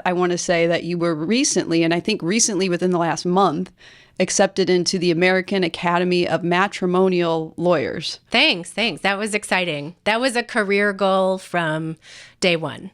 I want to say that you were recently, and I think recently within the last month, accepted into the American Academy of Matrimonial Lawyers. Thanks. That was exciting. That was a career goal from day one.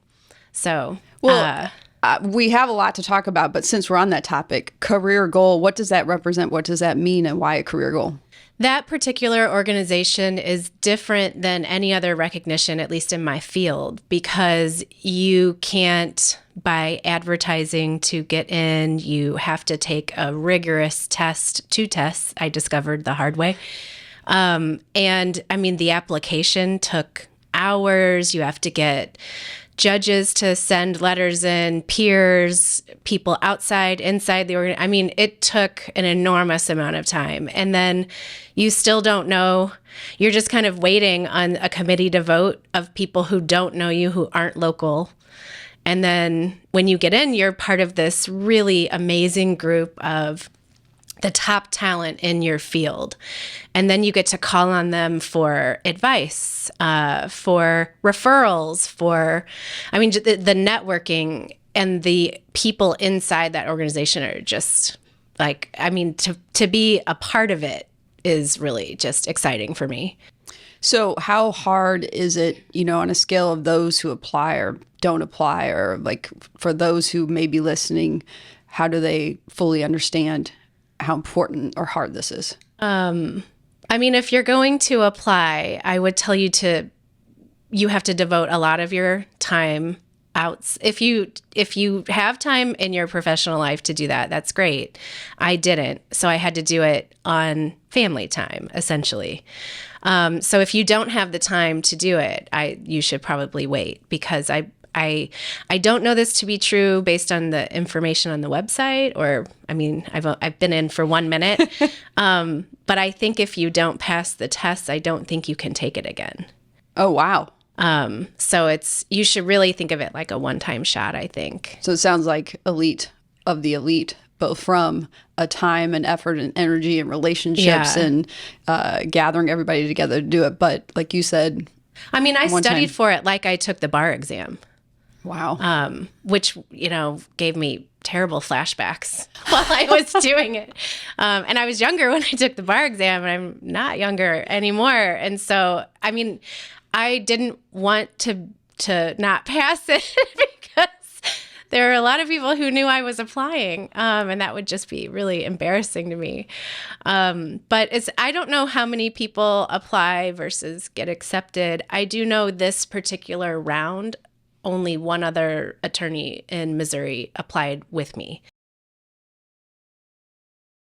So, we have a lot to talk about, but since we're on that topic, career goal, what does that represent? What does that mean, and why a career goal? that particular organization is different than any other recognition, at least in my field, because you can't, by advertising to get in, you have to take a rigorous test, 2 tests, I discovered the hard way. And I mean, the application took hours. You have to get judges to send letters in, peers, people outside, inside the organization. I mean, it took an enormous amount of time. And then you still don't know. You're just kind of waiting on a committee to vote of people who don't know you, who aren't local. And then when you get in, you're part of this really amazing group of the top talent in your field. And then you get to call on them for advice, for referrals, the networking, and the people inside that organization are just like, to be a part of it is really just exciting for me. So how hard is it, on a scale of those who apply or don't apply, or like for those who may be listening, how do they fully understand how important or hard this is? If you're going to apply, I would tell you you have to devote a lot of your time out. If you have time in your professional life to do that, that's great. I didn't, so I had to do it on family time, essentially. So if you don't have the time to do it, you should probably wait, because I don't know this to be true based on the information on the website, I've been in for 1 minute. But I think if you don't pass the test, I don't think you can take it again. Oh, wow. So you should really think of it like a one-time shot, I think. So it sounds like elite of the elite, both from a time and effort and energy and relationships and gathering everybody together to do it. But like you said, I studied for it like I took the bar exam. Wow. Which, gave me terrible flashbacks while I was doing it. And I was younger when I took the bar exam, and I'm not younger anymore. And so, I didn't want to not pass it because there were a lot of people who knew I was applying, and that would just be really embarrassing to me. But I don't know how many people apply versus get accepted. I do know this particular round, only one other attorney in Missouri applied with me.